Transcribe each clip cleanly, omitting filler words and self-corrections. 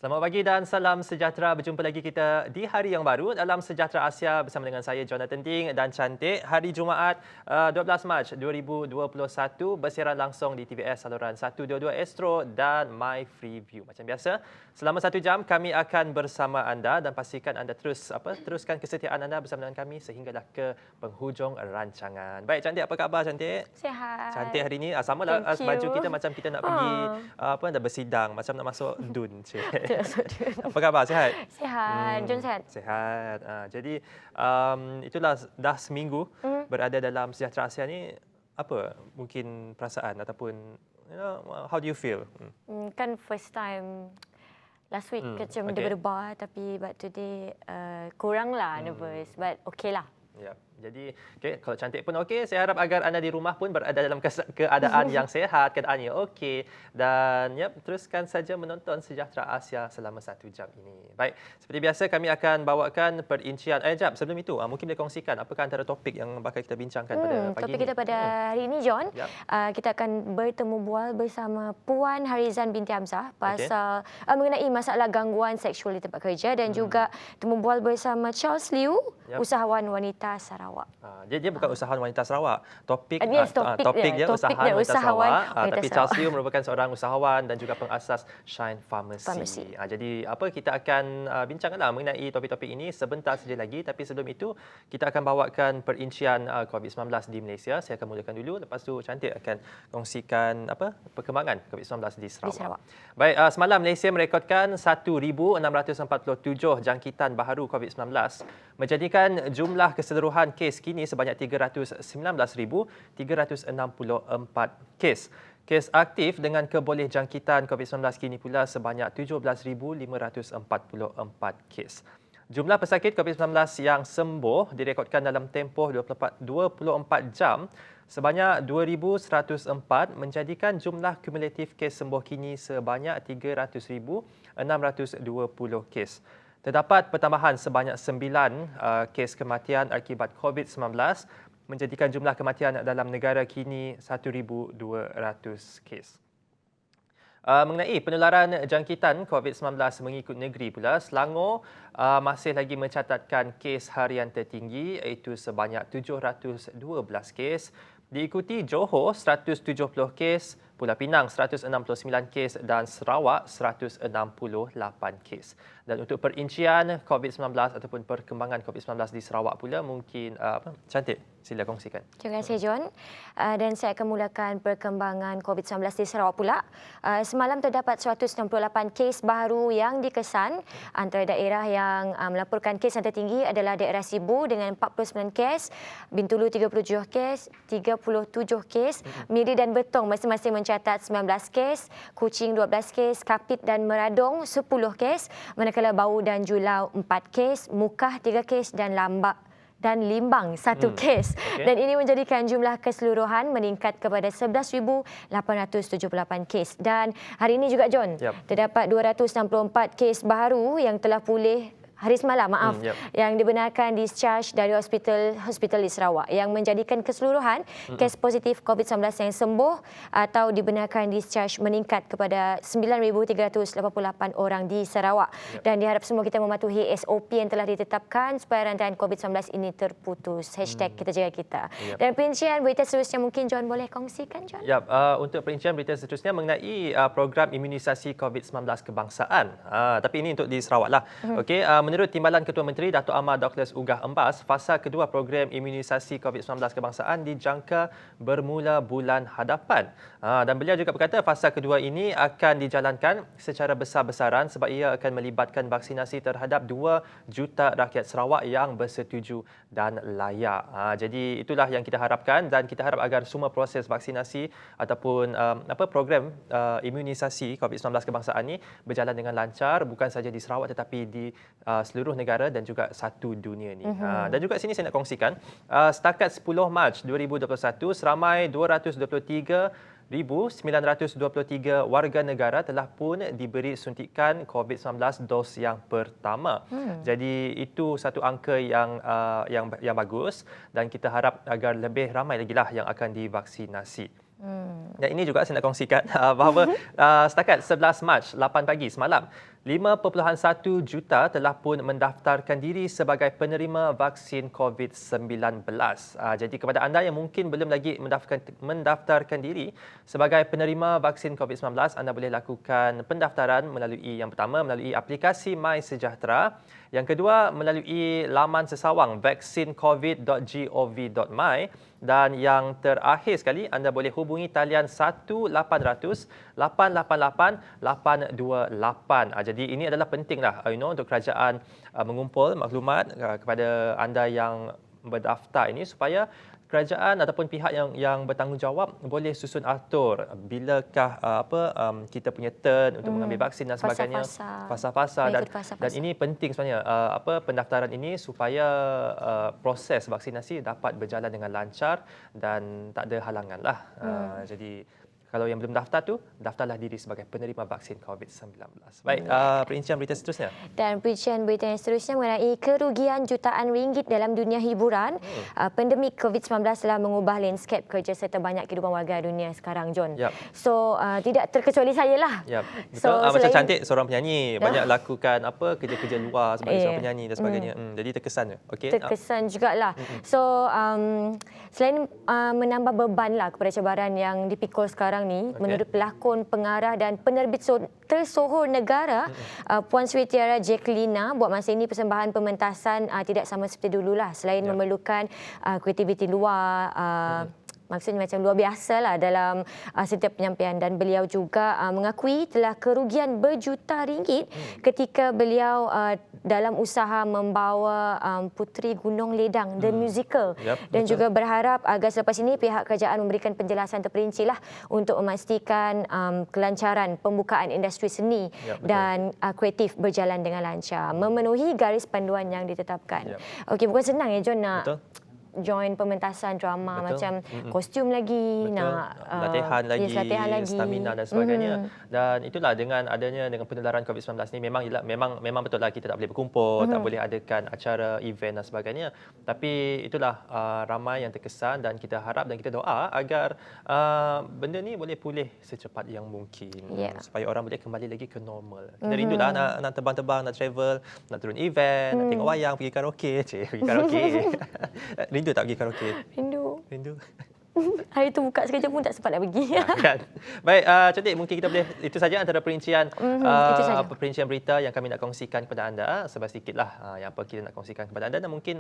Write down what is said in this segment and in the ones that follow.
Selamat pagi dan salam sejahtera. Berjumpa lagi kita di hari yang baru dalam Sejahtera Asia bersama dengan saya Jonathan Ting dan Cantik. Hari Jumaat 12 Mac 2021 bersiaran langsung di TVS saluran 122 Astro dan My Freeview. Macam biasa, selama 1 jam kami akan bersama anda dan pastikan anda teruskan kesetiaan anda bersama dengan kami sehinggalah ke penghujung rancangan. Baik Cantik, apa khabar Cantik? Sihat. Cantik hari ini. Sama lah baju kita macam kita nak pergi dah bersidang, macam nak masuk DUN. Apa khabar? Sihat? Sihat. Jom sehat. Sihat. Jadi itulah dah seminggu berada dalam Sejahtera Asia ni. Apa mungkin perasaan ataupun how do you feel? Kan first time last week macam dia berubah tapi but today kuranglah nervous but okay lah. Ya. Jadi kalau Cantik pun okey, saya harap agar anda di rumah pun berada dalam keadaan yang sihat, keadaan yang okey dan teruskan saja menonton Sejahtera Asia selama 1 jam ini. Baik, seperti biasa kami akan bawakan perincian. Sebelum itu mungkin boleh kongsikan apakah antara topik yang bakal kita bincangkan pada pagi ini. Topik kita pada hari ini John, kita akan bertemu bual bersama Puan Harizan binti Hamzah pasal mengenai masalah gangguan seksual di tempat kerja dan juga temu bual bersama Charles Liu, usahawan wanita Sarawak. Dia bukan usahawan wanita Sarawak. Topik dia usahawan wanita Sarawak. Tapi Sarawak. Charles Liu merupakan seorang usahawan dan juga pengasas Shine Pharmacy. Jadi kita akan bincangkanlah mengenai topik-topik ini sebentar saja lagi. Tapi sebelum itu kita akan bawakan perincian COVID-19 di Malaysia. Saya akan mulakan dulu. Lepas tu Cantik akan kongsikan perkembangan COVID-19 di Sarawak. Baik, semalam Malaysia merekodkan 1,647 jangkitan baharu COVID-19 menjadikan jumlah keseluruhan kes kini sebanyak 319,364 kes. Kes aktif dengan kebolehjangkitan COVID-19 kini pula sebanyak 17,544 kes. Jumlah pesakit COVID-19 yang sembuh direkodkan dalam tempoh 24 jam sebanyak 2,104 menjadikan jumlah kumulatif kes sembuh kini sebanyak 300,620 kes. Terdapat pertambahan sebanyak 9 kes kematian akibat COVID-19 menjadikan jumlah kematian dalam negara kini 1,200 kes. Mengenai penularan jangkitan COVID-19 mengikut negeri pula, Selangor masih lagi mencatatkan kes harian tertinggi iaitu sebanyak 712 kes. Diikuti Johor 170 kes, Pulau Pinang 169 kes dan Sarawak 168 kes. Dan untuk perincian COVID-19 ataupun perkembangan COVID-19 di Sarawak pula mungkin Cantik, sila kongsikan. Terima kasih John. Dan saya akan mulakan perkembangan COVID-19 di Sarawak pula. Semalam terdapat 168 kes baru yang dikesan. Antara daerah yang melaporkan kes yang tertinggi adalah daerah Sibu dengan 49 kes, Bintulu 37 kes, 37 kes, Miri dan Betong masing-masing mencatat 19 kes, Kuching 12 kes, Kapit dan Meradong 10 kes, manakala Bau dan Julau 4 kes, Mukah 3 kes dan Limbang 1 kes. Dan ini menjadikan jumlah keseluruhan meningkat kepada 11,878 kes. Dan hari ini juga John, terdapat 264 kes baru yang telah pulih hari semalam, yang dibenarkan discharge dari hospital di Sarawak yang menjadikan keseluruhan kes positif COVID-19 yang sembuh atau dibenarkan discharge meningkat kepada 9,388 orang di Sarawak. Dan diharap semua kita mematuhi SOP yang telah ditetapkan supaya rantaian COVID-19 ini terputus. #kita jaga kita. Dan perincian berita seterusnya mungkin John boleh kongsikan John? Untuk perincian berita seterusnya mengenai program imunisasi COVID-19 kebangsaan. Tapi ini untuk di Sarawak lah. Menurut Timbalan Ketua Menteri Datuk Ahmad Douglas Ugah Embas, fasa kedua program imunisasi COVID-19 kebangsaan dijangka bermula bulan hadapan. Dan beliau juga berkata fasa kedua ini akan dijalankan secara besar-besaran sebab ia akan melibatkan vaksinasi terhadap 2 juta rakyat Sarawak yang bersetuju dan layak. Jadi itulah yang kita harapkan dan kita harap agar semua proses vaksinasi ataupun program imunisasi COVID-19 kebangsaan ini berjalan dengan lancar bukan saja di Sarawak tetapi di seluruh negara dan juga satu dunia ni. Dan juga sini saya nak kongsikan setakat 10 Mac 2021 seramai 223,923 warga negara telah pun diberi suntikan COVID-19 dos yang pertama. Jadi itu satu angka yang bagus dan kita harap agar lebih ramai lagi lah yang akan divaksinasi. Dan ini juga saya nak kongsikan bahawa setakat 11 Mac 8 pagi semalam 5.1 juta telah pun mendaftarkan diri sebagai penerima vaksin COVID-19. Jadi kepada anda yang mungkin belum lagi mendaftarkan diri sebagai penerima vaksin COVID-19, anda boleh lakukan pendaftaran melalui yang pertama melalui aplikasi MySejahtera, yang kedua melalui laman sesawang vaksincovid.gov.my, dan yang terakhir sekali anda boleh hubungi talian 1-800-888-828. Jadi ini adalah pentinglah untuk kerajaan mengumpul maklumat kepada anda yang berdaftar ini supaya kerajaan ataupun pihak yang bertanggungjawab boleh susun atur bilakah kita punya turn untuk mengambil vaksin dan sebagainya, fasa-fasa, dan ini penting sebenarnya pendaftaran ini supaya proses vaksinasi dapat berjalan dengan lancar dan tak ada halangan lah. Jadi kalau yang belum daftar tu, daftarlah diri sebagai penerima vaksin COVID-19. Baik, perincian berita seterusnya. Dan perincian berita yang seterusnya mengenai kerugian jutaan ringgit dalam dunia hiburan. Pandemik COVID-19 telah mengubah landscape kerja serta banyak kehidupan warga dunia sekarang, John. So, tidak terkecuali saya lah. Betul. So, macam cantik seorang penyanyi, banyak lakukan kerja-kerja luar sebagai seorang penyanyi dan sebagainya. Jadi terkesan. Okay? Terkesan jugalah. So, selain menambah beban lah kepada cabaran yang dipikul sekarang ni, menurut pelakon, pengarah dan penerbit tersohor negara, Puan Sri Tiara Jacquelina, buat masa ini persembahan pementasan tidak sama seperti dululah. Selain memerlukan kreativiti luar, maksudnya macam luar biasa lah dalam setiap penyampaian, dan beliau juga mengakui telah kerugian berjuta ringgit ketika beliau dalam usaha membawa Puteri Gunung Ledang The Musical, dan juga berharap agar selepas ini pihak kerajaan memberikan penjelasan terperinci lah untuk memastikan kelancaran pembukaan industri seni dan kreatif berjalan dengan lancar, memenuhi garis panduan yang ditetapkan. Okey, bukan senang ya, John, nak join pementasan drama, macam kostum lagi, nak latihan lagi, stamina dan sebagainya. Dan itulah dengan penularan COVID-19 ni memang betul lah kita tak boleh berkumpul, tak boleh adakan acara, event dan sebagainya. Tapi itulah ramai yang terkesan, dan kita harap dan kita doa agar benda ni boleh pulih secepat yang mungkin, supaya orang boleh kembali lagi ke normal. Kita rindulah nak terbang-terbang, nak travel, nak turun event, nak tengok wayang, pergi karaoke. Pergi karaoke. Rindu tak pergi karaoke? Rindu. Hari tu buka sekejap pun tak sempat nak pergi. Kan? Baik, cantik, mungkin kita boleh, itu saja antara perincian perincian berita yang kami nak kongsikan kepada anda. Sebab sedikitlah yang apa kita nak kongsikan kepada anda, dan mungkin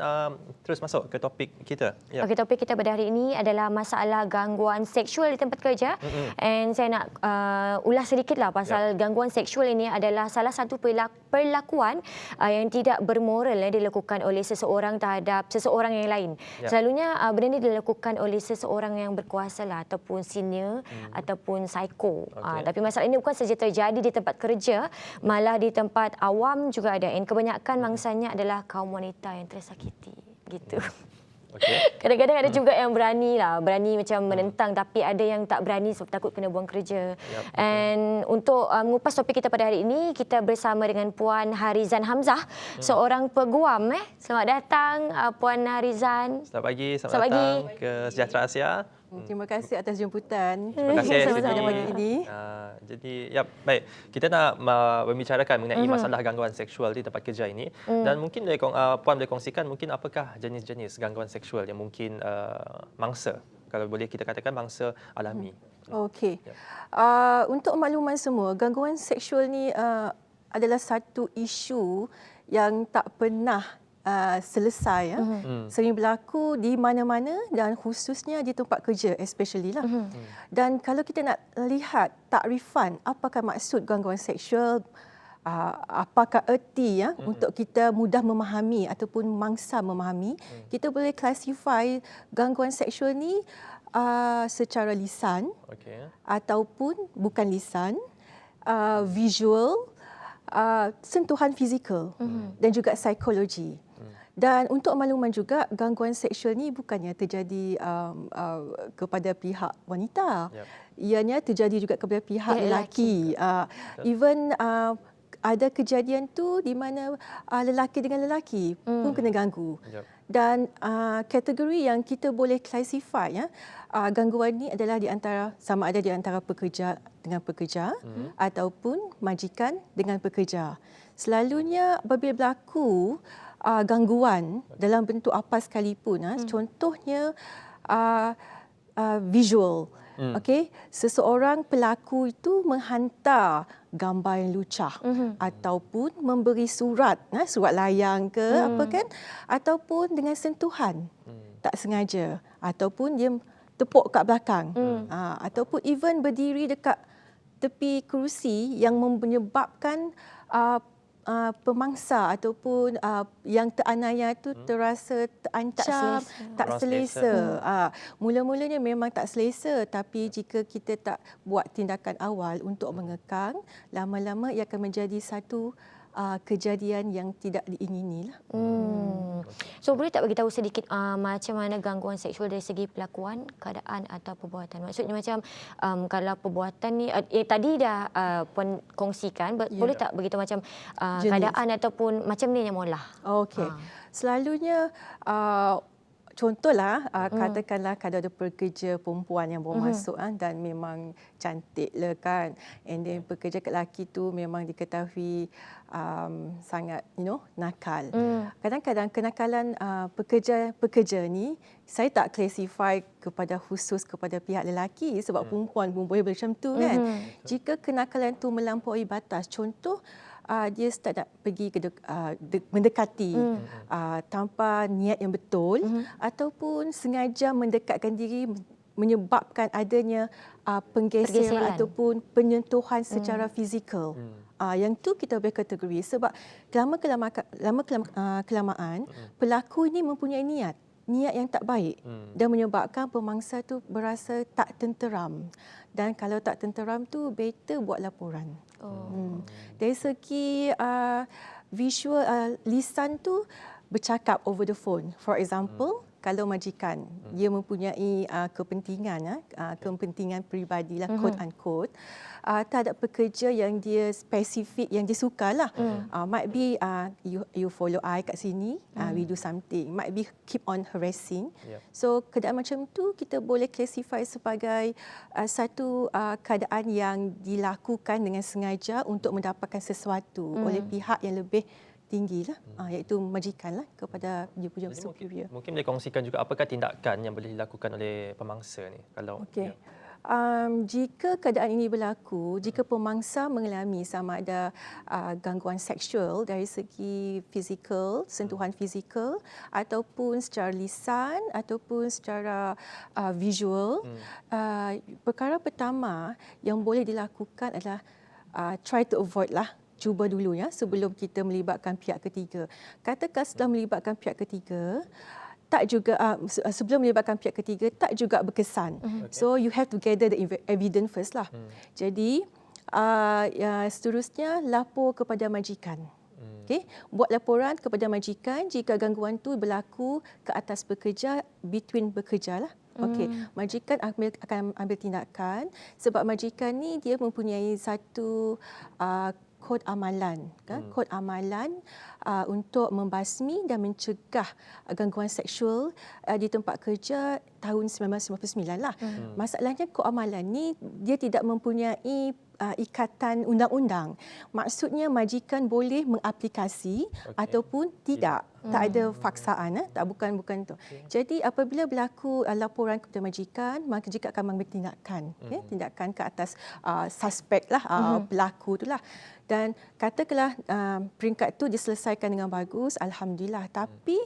terus masuk ke topik kita. Okey, topik kita pada hari ini adalah masalah gangguan seksual di tempat kerja. And saya nak ulas sedikitlah pasal gangguan seksual ini adalah salah satu perlakuan yang tidak bermoral dilakukan oleh seseorang terhadap seseorang yang lain. Selalunya benda ini dilakukan oleh seseorang yang berkuasa lah, ataupun senior, ataupun psycho. Tapi masalah ini bukan saja terjadi di tempat kerja, malah di tempat awam juga ada. Dan kebanyakan mangsanya adalah kaum wanita yang tersakiti. Gitu. Kadang-kadang ada juga yang berani macam menentang, tapi ada yang tak berani sebab takut kena buang kerja. And untuk mengupas topik kita pada hari ini, kita bersama dengan Puan Harizan Hamzah, seorang peguam. Selamat datang Puan Harizan. Selamat pagi, selamat datang ke Sejahtera Asia. Terima kasih atas jemputan. Terima kasih pada pagi ini. Jadi, baik. Kita nak membicarakan mengenai masalah gangguan seksual di tempat kerja ini. Dan mungkin Puan boleh kongsikan mungkin apakah jenis-jenis gangguan seksual yang mungkin mangsa, kalau boleh kita katakan mangsa alami. Okey. Untuk makluman semua, gangguan seksual ni adalah satu isu yang tak pernah selesai, sering berlaku di mana-mana, dan khususnya di tempat kerja especially lah. Dan kalau kita nak lihat takrifan apakah maksud gangguan seksual, apakah erti untuk kita mudah memahami ataupun mangsa memahami, kita boleh classify gangguan seksual ni secara lisan ataupun bukan lisan, visual, sentuhan fizikal dan juga psikologi. Dan untuk makluman juga, gangguan seksual ni bukannya terjadi kepada pihak wanita. Ianya terjadi juga kepada pihak lelaki. Even ada kejadian tu di mana lelaki dengan lelaki pun kena ganggu. Yep. Dan kategori yang kita boleh classify gangguan ni adalah sama ada di antara pekerja dengan pekerja ataupun majikan dengan pekerja. Selalunya apabila berlaku gangguan dalam bentuk apa sekalipun, contohnya visual. Okey, seseorang pelaku itu menghantar gambar yang lucah ataupun memberi surat layang ke apa kan, ataupun dengan sentuhan tak sengaja, ataupun dia tepuk kat belakang, ataupun even berdiri dekat tepi kerusi yang menyebabkan pemangsa ataupun yang teraniaya itu terasa terancam, tak selesa. Mula-mulanya memang tak selesa, tapi jika kita tak buat tindakan awal untuk mengekang, lama-lama ia akan menjadi satu kejadian yang tidak diingini lah. So boleh tak bagi tahu sedikit macam mana gangguan seksual dari segi pelakuan, keadaan atau perbuatan? Maksudnya macam kalau perbuatan ni tadi dah pun kongsikan, boleh tak beritahu macam keadaan ataupun macam ni yang mula? Okey. Selalunya contohlah katakanlah kalau ada pekerja perempuan yang baru masuk dan memang cantik lah kan, and then pekerja lelaki tu memang diketahui sangat nakal. Kadang-kadang kenakalan pekerja ni saya tak classify khusus kepada pihak lelaki, sebab perempuan pun boleh macam tu kan. Jika kenakalan tu melampaui batas, contoh dia start nak pergi mendekati tanpa niat yang betul, ataupun sengaja mendekatkan diri menyebabkan adanya penggeseran ataupun penyentuhan secara fizikal. Yang tu kita boleh kategori, sebab kelamaan pelaku ini mempunyai niat yang tak baik dan menyebabkan pemangsa tu berasa tak tenteram. Dan kalau tak tenteram tu better buat laporan. Dari segi visual, lisan tu bercakap over the phone. For example, kalau majikan dia mempunyai kepentingan peribadi lah, quote unquote, terhadap pekerja yang dia spesifik, yang dia suka lah. Might be you follow I kat sini, we do something. Might be keep on harassing. So keadaan macam tu kita boleh classify sebagai satu keadaan yang dilakukan dengan sengaja untuk mendapatkan sesuatu oleh pihak yang lebih tinggi lah, iaitu majikan lah kepada dia punya superior. Mungkin boleh kongsikan juga apakah tindakan yang boleh dilakukan oleh pemangsa ni kalau jika keadaan ini berlaku, jika pemangsa mengalami sama ada gangguan seksual dari segi fizikal, sentuhan fizikal, ataupun secara lisan ataupun secara visual, perkara pertama yang boleh dilakukan adalah try to avoid lah. Cuba dulu sebelum kita melibatkan pihak ketiga. Katakan setelah melibatkan pihak ketiga, sebelum melibatkan pihak ketiga tak juga berkesan. So you have to gather the evidence first lah. Jadi seterusnya lapor kepada majikan. Okay? Buat laporan kepada majikan jika gangguan tu berlaku ke atas pekerja, between pekerja lah. Okey, majikan akan ambil tindakan, sebab majikan ni dia mempunyai satu kod amalan, kod amalan untuk membasmi dan mencegah gangguan seksual di tempat kerja tahun 1999 lah. Masalahnya kod amalan ni dia tidak mempunyai ikatan undang-undang. Maksudnya majikan boleh mengaplikasi ataupun tidak. Tak ada faksaan, bukan tu. Jadi apabila berlaku laporan kepada majikan, maka majikan akan mengambil tindakan, tindakan ke atas suspek lah, pelaku tu lah. Dan katakanlah peringkat tu diselesaikan dengan bagus, alhamdulillah. Tapi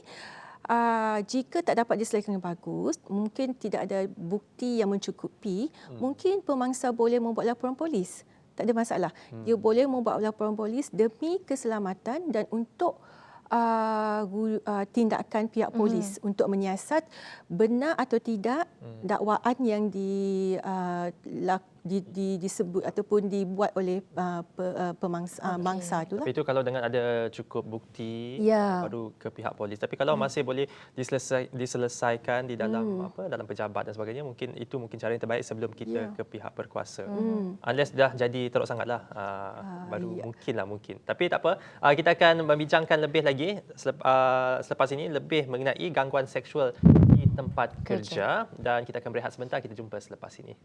jika tak dapat diselesaikan dengan bagus, mungkin tidak ada bukti yang mencukupi, mungkin pemangsa boleh membuat laporan polis. Tak ada masalah. Dia boleh membuat laporan polis demi keselamatan dan untuk tindakan pihak polis untuk menyiasat benar atau tidak dakwaan yang disebut ataupun dibuat oleh mangsa itulah. Tapi itu kalau dengan ada cukup bukti baru ke pihak polis. Tapi kalau masih boleh diselesaikan di dalam dalam pejabat dan sebagainya, mungkin cara yang terbaik sebelum kita ke pihak berkuasa. Unless dah jadi teruk sangatlah, baru mungkin. Tapi tak apa, kita akan membincangkan lebih lagi selepas ini lebih mengenai gangguan seksual di tempat kerja, dan kita akan berehat sebentar. Kita jumpa selepas ini.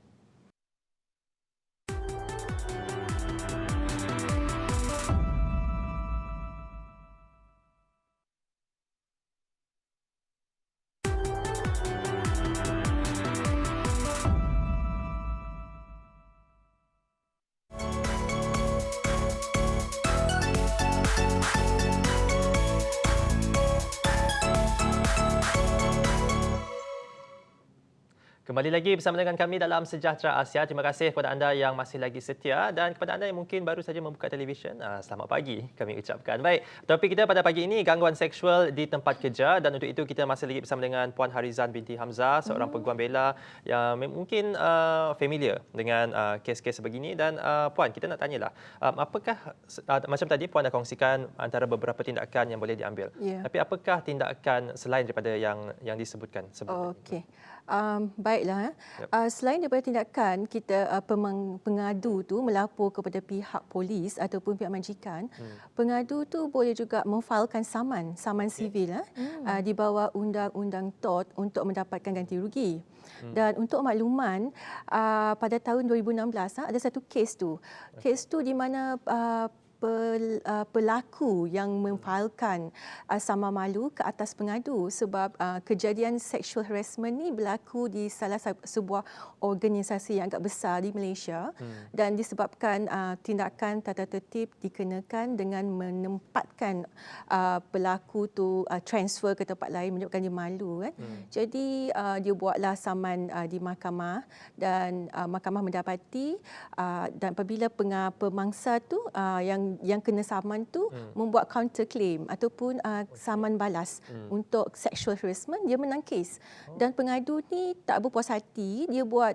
Kembali lagi bersama dengan kami dalam Sejahtera Asia. Terima kasih kepada anda yang masih lagi setia, dan kepada anda yang mungkin baru saja membuka televisyen, selamat pagi kami ucapkan. Baik, topik kita pada pagi ini gangguan seksual di tempat kerja, dan untuk itu kita masih lagi bersama dengan Puan Harizan binti Hamzah, seorang peguam bela yang mungkin familiar dengan kes-kes sebegini. Dan Puan, kita nak tanyalah, apakah macam tadi Puan dah kongsikan antara beberapa tindakan yang boleh diambil. Tapi apakah tindakan selain daripada yang disebutkan sebelum ini? Okey. Baiklah. Selain daripada tindakan kita pengadu tu melapor kepada pihak polis ataupun pihak majikan, pengadu tu boleh juga memfailkan saman sivil di bawah undang-undang TOT untuk mendapatkan ganti rugi. Dan untuk makluman, pada tahun 2016 ada satu kes tu. Kes tu di mana pelaku yang memfailkan sama malu ke atas pengadu sebab kejadian sexual harassment ni berlaku di salah sebuah organisasi yang agak besar di Malaysia, dan disebabkan tindakan tata tertib dikenakan dengan menempatkan pelaku tu transfer ke tempat lain menyebabkan dia malu kan. Jadi dia buatlah saman di mahkamah, dan mahkamah mendapati dan apabila pemangsa tu yang kena saman tu membuat counter claim ataupun saman balas untuk sexual harassment, dia menang kes. Dan pengadu ni tak berpuas hati, dia buat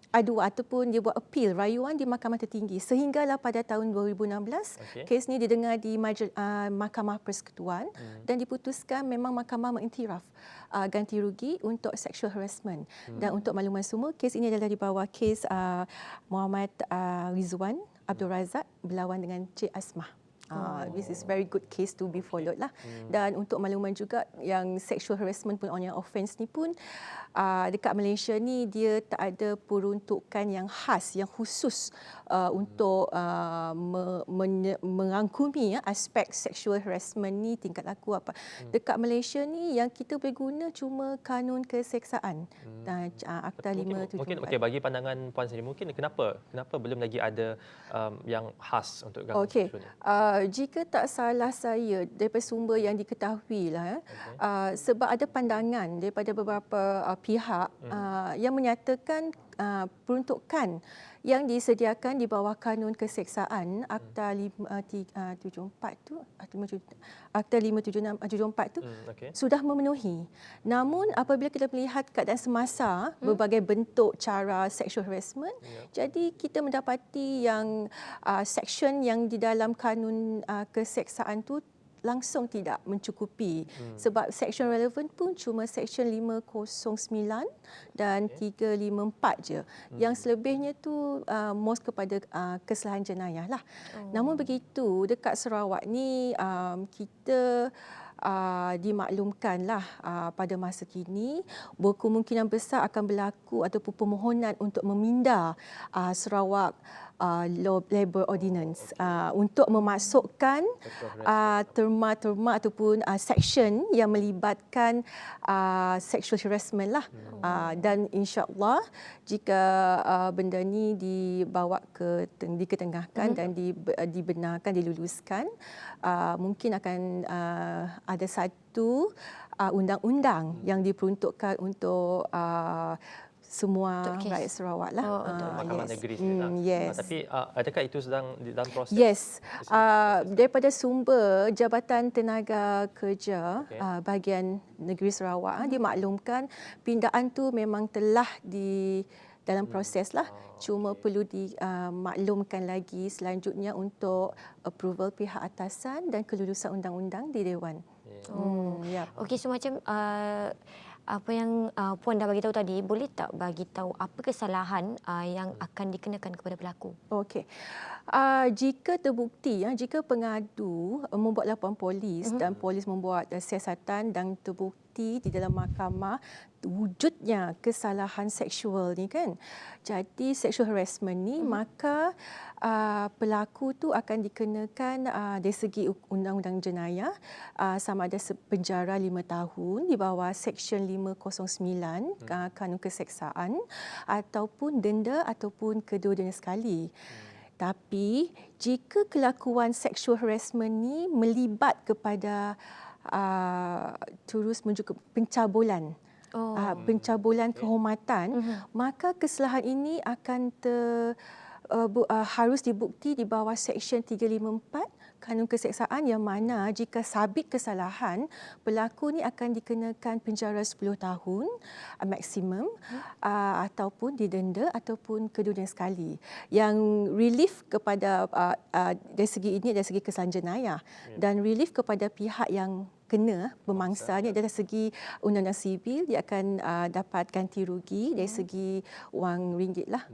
aduan ataupun dia buat appeal rayuan di Mahkamah Tertinggi, sehinggalah pada tahun 2016 kes ni didengar di Mahkamah Persekutuan, dan diputuskan memang mahkamah mengiktiraf ganti rugi untuk sexual harassment. Dan untuk makluman semua, kes ini adalah di bawah kes Muhammad Rizwan Abdul Razak berlawan dengan Cik Asmah. This is very good case to be followed lah. Dan untuk makluman juga, yang sexual harassment pun, on yang offence ni pun dekat Malaysia ni dia tak ada peruntukan yang khas, yang khusus untuk merangkumi aspek sexual harassment ni tingkat laku apa. Dekat Malaysia ni yang kita boleh guna cuma kanun keseksaan, Akta 574. Mungkin bagi pandangan Puan sendiri, mungkin kenapa belum lagi ada yang khas untuk gangguan seksual ni? Jika tak salah saya, daripada sumber yang diketahui lah, sebab ada pandangan daripada beberapa pihak yang menyatakan peruntukan yang disediakan di bawah kanun keseksaan Akta 574 tu, Akta 574 tu sudah memenuhi. Namun apabila kita melihat keadaan semasa, berbagai bentuk cara sexual harassment, jadi kita mendapati yang section yang di dalam kanun keseksaan tu langsung tidak mencukupi, sebab section relevant pun cuma section 509 dan 354 je. Yang selebihnya tu most kepada kesalahan jenayah lah. Namun begitu, dekat Sarawak ni kita dimaklumkanlah pada masa kini berkemungkinan besar akan berlaku ataupun permohonan untuk meminda Sarawak Labour Ordinance untuk memasukkan terma-terma ataupun section yang melibatkan sexual harassment lah. Dan insya-Allah jika benda ni diketengahkan dan dibenarkan, diluluskan, mungkin akan ada satu undang-undang yang diperuntukkan untuk semua rakyat Sarawak lah. Untuk Mahkamah Negeri. Yes. Tapi adakah itu sedang dalam proses? Yes. Daripada sumber Jabatan Tenaga Kerja bahagian Negeri Sarawak dimaklumkan pindaan tu memang telah dalam proses lah. Cuma perlu dimaklumkan lagi selanjutnya untuk approval pihak atasan dan kelulusan undang-undang di Dewan. Ya. Okey, so macam apa yang Puan dah bagi tahu tadi, boleh tak bagi tahu apa kesalahan yang akan dikenakan kepada pelaku? Okey. Jika terbukti, jika pengadu membuat laporan polis dan polis membuat siasatan dan terbukti di dalam mahkamah wujudnya kesalahan seksual ni kan. Jadi sexual harassment ni maka pelaku tu akan dikenakan dari segi undang-undang jenayah sama ada penjara 5 tahun di bawah Seksyen 509 Kanun Keseksaan ataupun denda ataupun kedua-duanya sekali. Tapi jika kelakuan sexual harassment ni melibat kepada terus menuju ke pencabulan, pencabulan kehormatan, maka kesalahan ini akan harus dibukti di bawah Seksyen 354 Kanun Keseksaan, yang mana jika sabit kesalahan, pelaku ni akan dikenakan penjara 10 tahun maksimum ataupun didenda ataupun kedua-duanya sekali. Yang relief kepada dari segi ini dari segi kesalahan jenayah dan relief kepada pihak yang kena bermangsa ni dari segi undang-undang sibil, dia akan dapat ganti rugi dari segi wang ringgit lah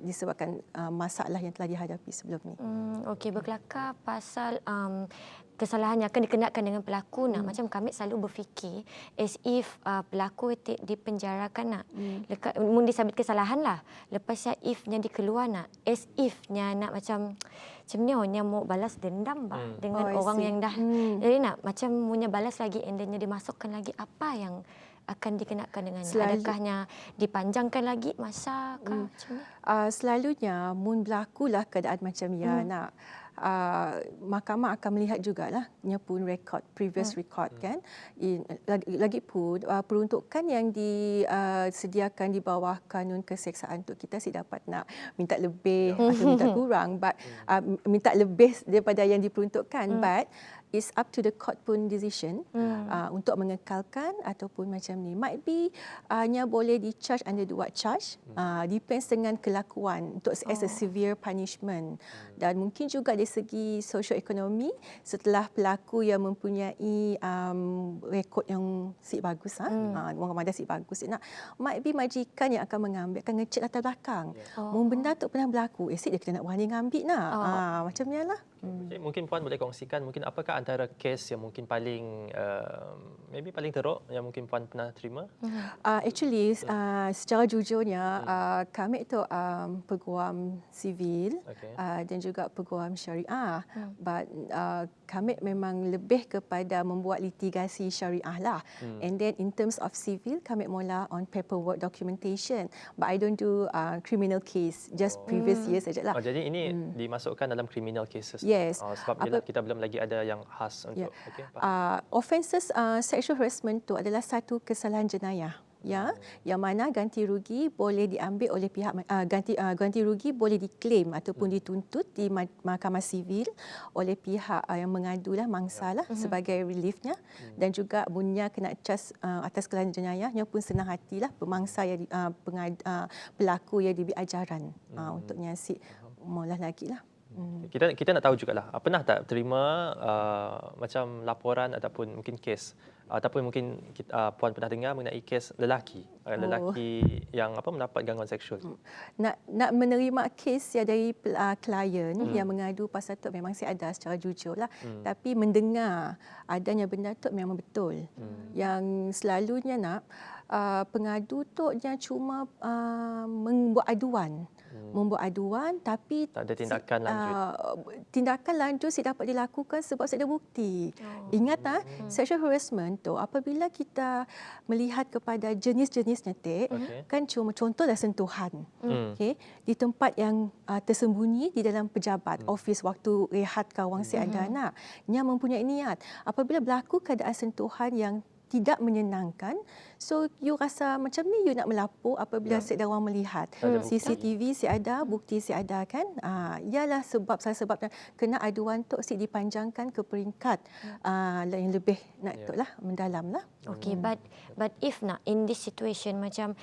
disebabkan masalah yang telah dihadapi sebelum ni. Okey, berkelakar pasal kesalahan yang akan dikenakan dengan pelaku nak, macam kami selalu berfikir as if pelaku dipenjarakan nak mun disabit kesalahan lah, lepas if nya dikeluar nak, as if nya nak macam ni nya mau balas dendam dengan orang yang dah jadi nak macam punya balas lagi and then nya dimasukkan lagi, apa yang akan dikenakan dengannya? Adakahnya dipanjangkan lagi masa kah macam ni? Selalunya mun berlakulah keadaan macam nak mahkamah akan melihat jugalah pun rekod previous record kan. Lagipun peruntukan yang disediakan di bawah Kanun Keseksaan tu kita dapat nak minta lebih atau minta kurang, but minta lebih daripada yang diperuntukkan, but it's up to the court pun decision untuk mengekalkan ataupun macam ni. Might be nya boleh di-charge under what charge, depends dengan kelakuan untuk as a severe punishment. Dan mungkin juga dari segi sosioekonomi, setelah pelaku yang mempunyai rekod yang bagus, orang pandai bagus, might be majikan yang akan mengambil, akan ngecek latar belakang. Mun benda tu pernah berlaku, dia kena nak berani ngambil nak. Macam ni lah. Okay, mungkin Puan boleh kongsikan mungkin apakah antara kes yang mungkin paling maybe paling teruk yang mungkin Puan pernah terima? Actually secara jujurnya kami tu peguam sivil dan juga peguam syariah, but kami memang lebih kepada membuat litigasi syariah lah. And then in terms of civil, kami mula on paperwork documentation, but I don't do criminal case, just previous years sajalah. Jadi ini dimasukkan dalam criminal cases. Yes. Sebab kita belum lagi ada yang khas untuk offences sexual harassment tu adalah satu kesalahan jenayah. Yang mana ganti rugi boleh diambil oleh pihak ganti rugi boleh diklaim ataupun dituntut di mahkamah sivil oleh pihak yang mengadulah mangsalah sebagai reliefnya, dan juga bunnya kena cas atas kesalahan jenayahnya pun senang hatilah pemangsa yang pelaku yang diberi ajaran untuk nyiasat maulah lagi lah. Kita nak tahu jugalah, pernah tak terima macam laporan ataupun mungkin kes ataupun mungkin Puan pernah dengar mengenai kes lelaki yang mendapat gangguan seksual? Nak menerima kes dari klien yang mengadu pasal tu memang saya ada secara jujur lah. Tapi mendengar adanya benda tu memang betul. Yang selalunya pengadu tu dia cuma membuat aduan tapi tak ada tindakan lanjut. Tindakan lanjut dapat dilakukan sebab ada bukti. Ingat sexual harassment tu apabila kita melihat kepada jenis-jenisnya kan cuma contohlah sentuhan. Di tempat yang tersembunyi di dalam pejabat, office waktu rehat kawang si ada nya mempunyai niat. Apabila berlaku keadaan sentuhan yang tidak menyenangkan. So you rasa macam ni you nak melapor apabila sedia orang melihat. Ada bukti. CCTV ada, bukti ada kan. Ialah salah sebabnya kena aduan tu dipanjangkan ke peringkat yang lebih mendalam lah. Okay, but if in this situation macam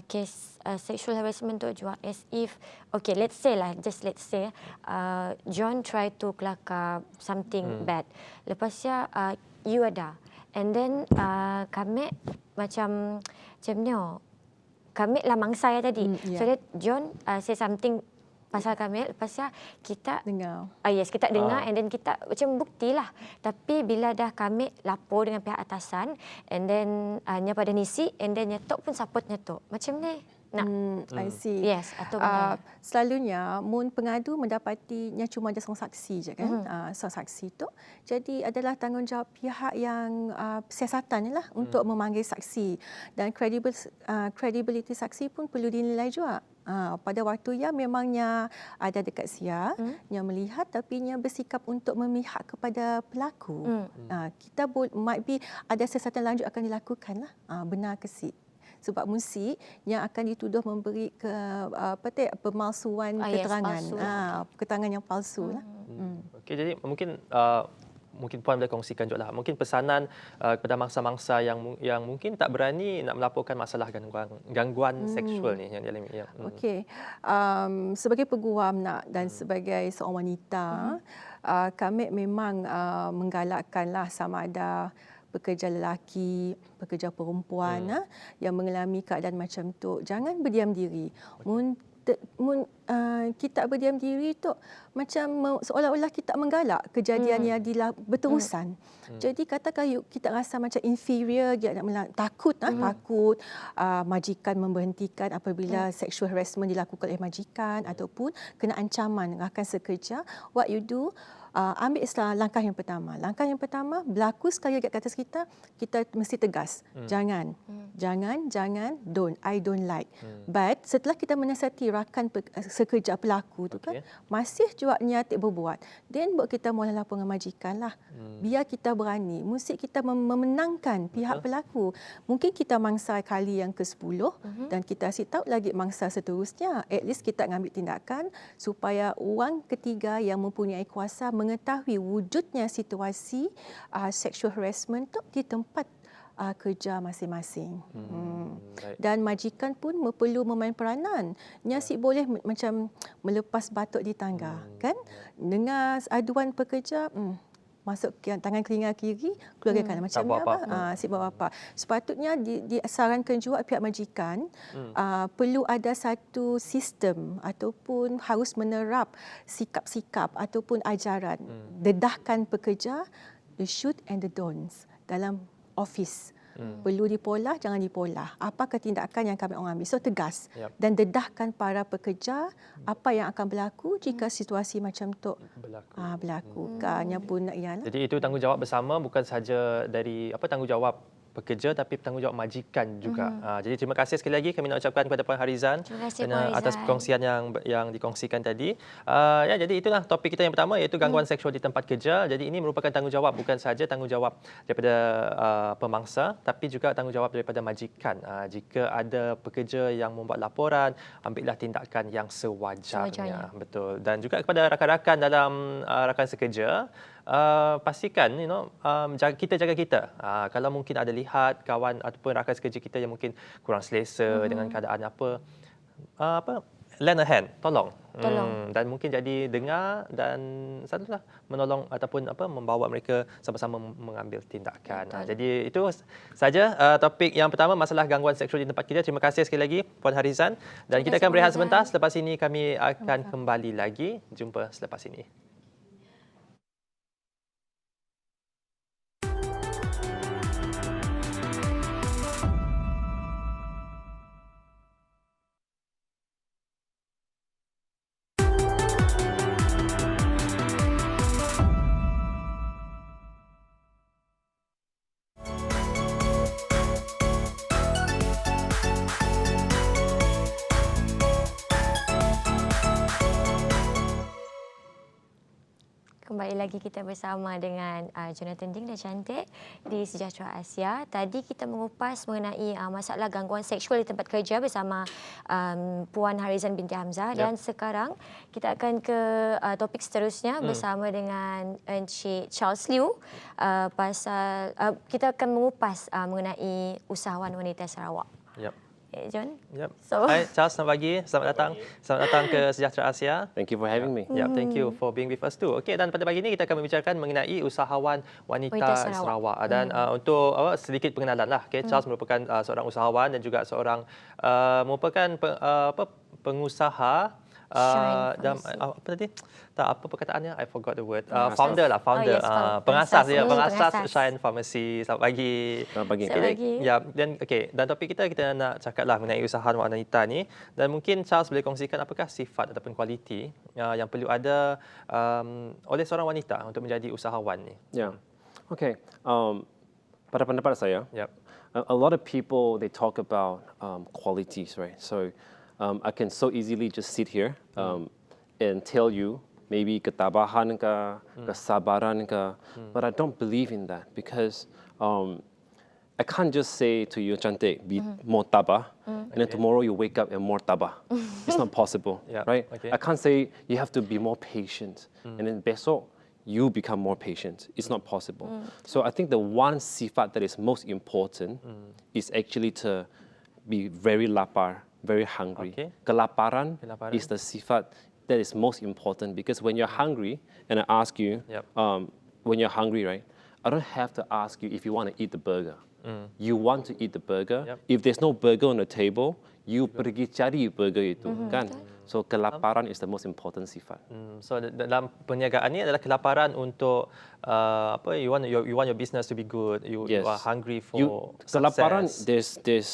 case sexual harassment tu juga, as if okay, let's say John try to kelakar something bad, lepasnya you ada, and then kami macam ni, kami lah mangsa ya tadi, so that John say something pasal kami, lepasnya kita dengar. Yes, kita dengar and then kita macam buktilah. Tapi bila dah kami lapor dengan pihak atasan and then nya pada nisi and then nyetok pun support nyetok. Macam ni. I see. Yes, atau benda. Selalunya mun pengadu mendapatinya cuma ada seorang saksi je kan. Seorang saksi tu. Jadi adalah tanggungjawab pihak yang siasatan lah untuk memanggil saksi, dan credibility saksi pun perlu dinilai juga. Pada waktu yang memangnya ada dekat sia, yang melihat tapi yang bersikap untuk memihak kepada pelaku. Kita might be ada siasatan lanjut akan dilakukan lah. Benar ke si? Sebab musik yang akan dituduh memberi pemalsuan keterangan, keterangan yang palsu lah. Okey, jadi mungkin Puan boleh kongsikan juga lah. Mungkin pesanan kepada mangsa-mangsa yang mungkin tak berani nak melaporkan masalah gangguan seksual ni yang dialami. Okey, sebagai peguam dan sebagai seorang wanita, kami memang menggalakkanlah sama ada pekerja lelaki, pekerja perempuan yang mengalami keadaan macam tu, jangan berdiam diri. Kita berdiam diri tu macam seolah-olah kita menggalak kejadian yang berterusan. Jadi katakan kita rasa macam inferior, takut majikan memberhentikan apabila sexual harassment dilakukan oleh majikan ataupun kena ancaman rakan sekerja. What you do, ambil langkah yang pertama. Langkah yang pertama, berlaku sekali dekat atas kita mesti tegas. Jangan, I don't like. But setelah kita menasihati rakan sekerja pelaku tu kan, masih juga niat berbuat, then buat kita mula lapor dengan majikan lah. Biar kita berani, mesti kita memenangkan pihak pelaku. Mungkin kita mangsa kali yang ke-10 dan kita asyik tahu lagi mangsa seterusnya. At least kita ambil tindakan supaya orang ketiga yang mempunyai kuasa mengetahui wujudnya situasi sexual harassment tu di tempat kerja masing-masing. Dan majikan pun perlu memain peranan. Nyasik boleh macam melepas batuk di tangga, kan? Dengar aduan pekerja, masuk tangan telinga kiri, keluarkan macam ni apa? Si buat apa? Sepatutnya disarankan juga pihak majikan perlu ada satu sistem ataupun harus menerap sikap-sikap ataupun ajaran dedahkan pekerja, the should and the don'ts dalam office. Perlu dipolah, jangan dipolah. Apakah tindakan yang kami orang ambil? So tegas dan dedahkan para pekerja apa yang akan berlaku jika situasi macam tu berlaku. Kannya pun ialah. Jadi itu tanggungjawab bersama, bukan sahaja dari tanggungjawab pekerja tapi tanggungjawab majikan juga. Jadi terima kasih sekali lagi kami nak ucapkan kepada Puan Harizan atas perkongsian yang dikongsikan tadi. Jadi itulah topik kita yang pertama, iaitu gangguan seksual di tempat kerja. Jadi ini merupakan tanggungjawab bukan sahaja tanggungjawab daripada pemangsa tapi juga tanggungjawab daripada majikan. Jika ada pekerja yang membuat laporan, ambillah tindakan yang sewajarnya. Betul. Dan juga kepada rakan-rakan dalam rakan sekerja, pastikan kita jaga kita. Kalau mungkin ada lihat kawan ataupun rakan sekerja kita yang mungkin kurang selesa dengan keadaan lend a hand, tolong. Dan mungkin jadi dengar dan satulah menolong ataupun membawa mereka sama-sama mengambil tindakan. Jadi itu saja topik yang pertama, masalah gangguan seksual di tempat kerja. Terima kasih sekali lagi Puan Harizan, dan kita akan berehat sebentar. Selepas ini kami akan kembali lagi. Jumpa selepas ini. kembali lagi kita bersama dengan Jonathan Ding dan Cantik di Sejahtera Asia. Tadi kita mengupas mengenai masalah gangguan seksual di tempat kerja bersama Puan Harizan binti Hamzah. Dan sekarang kita akan ke topik seterusnya bersama dengan Encik Charles Liu. Kita akan mengupas mengenai usahawan wanita Sarawak. Yep. John? Yep. So, Hai Charles, selamat pagi. Selamat datang. Selamat datang ke Sejahtera Asia. Thank you for having me. Ya, thank you for being with us too. Okey, dan pada pagi ini kita akan membicarakan mengenai usahawan wanita Wanita Sarawak. Sarawak. Dan untuk sedikit pengenalan lah. Okay, Charles merupakan seorang usahawan dan juga seorang merupakan pengusaha Shine dan Pharmacy. apa tadi? Tak, apa perkataannya? I forgot the word. Founder lah, Oh, founder. yes, Pengasas pengasas. pengasas Pengasas. Shine Pharmacy. Selamat pagi. Selamat pagi. Selamat pagi. Ya, dan okey, dan topik kita nak cakaplah mengenai usahawan wanita ni, dan mungkin Charles boleh kongsikan apakah sifat ataupun kualiti yang perlu ada oleh seorang wanita untuk menjadi usahawan ni. Yeah. Okay. Pada pendapat saya, Yep. a lot of people they talk about qualities, right? So I can so easily just sit here and tell you maybe ketabahan ka, kesabaran ka, but I don't believe in that because I can't just say to you, Cantik, be more tabah, and then tomorrow you wake up and more tabah. It's not possible, Yeah, right? okay. I can't say you have to be more patient, and then besok you become more patient. It's not possible. So I think the one sifat that is most important is actually to be very lapar, very hungry. Okay. Kelaparan Kelaparan. is the sifat that is most important because when you're hungry, and I ask you, Yep. when you're hungry, right? I don't have to ask you if you want to eat the burger. You want to eat the burger. Yep. If there's no burger on the table, you pergi cari burger itu, kan? So kelaparan is the most important sifat. So dalam perniagaan ni adalah kelaparan untuk you want your business to be good. You Yes. are hungry for Kelaparan, success. there's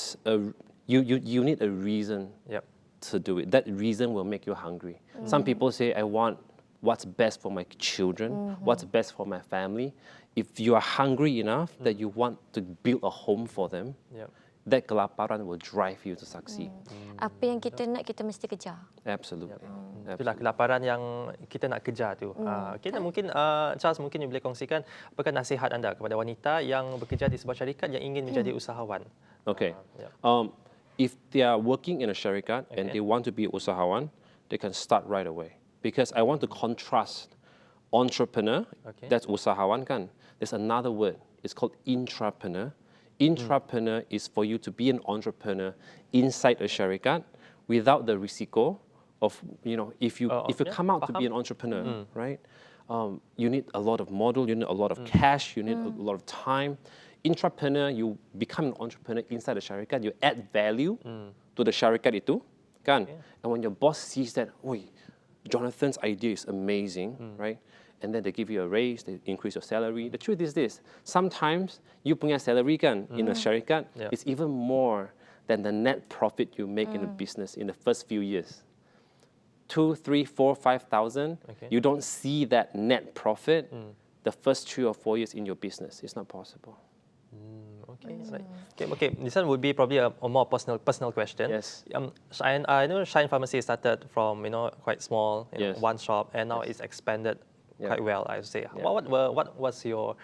you need a reason Yep. to do it. That reason will make you hungry. Some people say, I want what's best for my children, what's best for my family. If you are hungry enough that you want to build a home for them, Yep. that kelaparan will drive you to succeed. apa yang kita nak, kita mesti kejar. Absolutely. Itulah kelaparan yang kita nak kejar tu. Okay, dan mungkin Charles, mungkin you boleh kongsikan apakah nasihat anda kepada wanita yang bekerja di sebuah syarikat yang ingin menjadi usahawan. Okay. Yeah. If they are working in a syarikat and Okay. they want to be usahawan, they can start right away. Because I want to contrast entrepreneur, Okay. that's usahawan kan. There's another word, it's called intrapreneur. Intrapreneur is for you to be an entrepreneur inside a syarikat without the risiko of, if you yeah, come out to be an entrepreneur, right? You need a lot of model, you need a lot of cash, you need a lot of time. Intrapreneur, you become an entrepreneur inside the syarikat, you add value to the syarikat itu, kan? And when your boss sees that, oi, Jonathan's idea is amazing, right? And then they give you a raise, they increase your salary. The truth is this, sometimes you punya salary kan in a syarikat Yeah. is even more than the net profit you make in a business in the first few years. 2, 3, 4, 5,000, Okay. you don't see that net profit the first 3 or 4 years in your business. It's not possible. Okay, right. Okay, this one would be probably a more personal question. Yes. I know Shine Pharmacy started from quite small, Yes. one shop, and now it's expanded Yeah. quite well, I would say. Yeah. What was your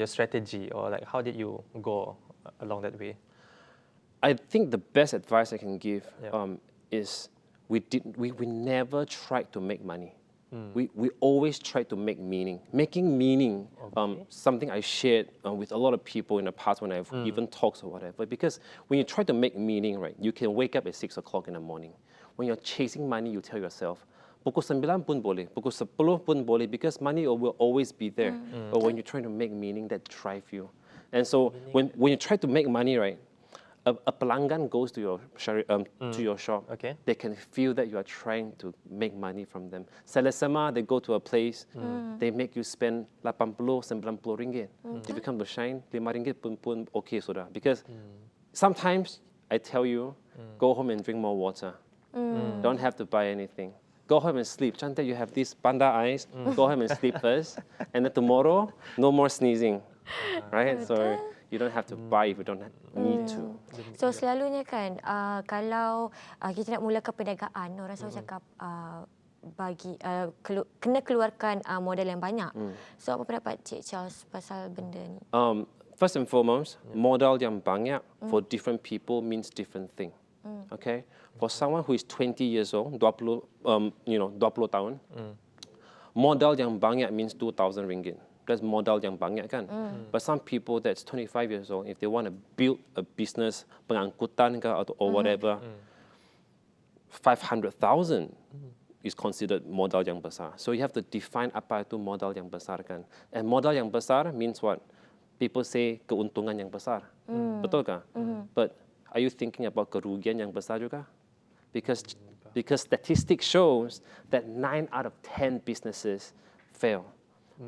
strategy, or like how did you go along that way? I think the best advice I can give Yeah. is we never tried to make money. We always tried to make meaning. Making meaning, something I shared with a lot of people in the past when I've given talks or whatever. Because when you try to make meaning, right, you can wake up at 6 o'clock in the morning. When you're chasing money, you tell yourself, pukul 9 pun boleh, pukul 10 pun boleh, because money will always be there. But when you're trying to make meaning, that drive you. And so when you try to make money, right, a pelanggan goes to your shop. Okay. They can feel that you are trying to make money from them. Selesema, they go to a place, they make you spend 80, 90 ringgit. If you come to Shine, 5 ringgit pun okay sudah. Because sometimes I tell you, go home and drink more water. Don't have to buy anything. Go home and sleep. Cantik, you have these panda eyes. Go home and sleep first. And then tomorrow, no more sneezing. Right? So you don't have to buy if you don't need to. So selalunya kan kalau kita nak mulakan perniagaan, orang selalu cakap kena keluarkan modal yang banyak. So apa pendapat Cik Charles pasal benda ni? First and foremost, modal yang banyak for different people means different thing. Okay, for someone who is 20 years old, 20 tahun, modal yang banyak means 2,000 ringgit. That's modal yang banyak kan. But some people that's 25 years old, if they want to build a business, pengangkutan ke or whatever, 500,000 is considered modal yang besar. So you have to define apa itu modal yang besar kan. And modal yang besar means what? People say keuntungan yang besar. Betul kah? But are you thinking about kerugian yang besar juga? Because statistics shows that 9 out of 10 businesses fail.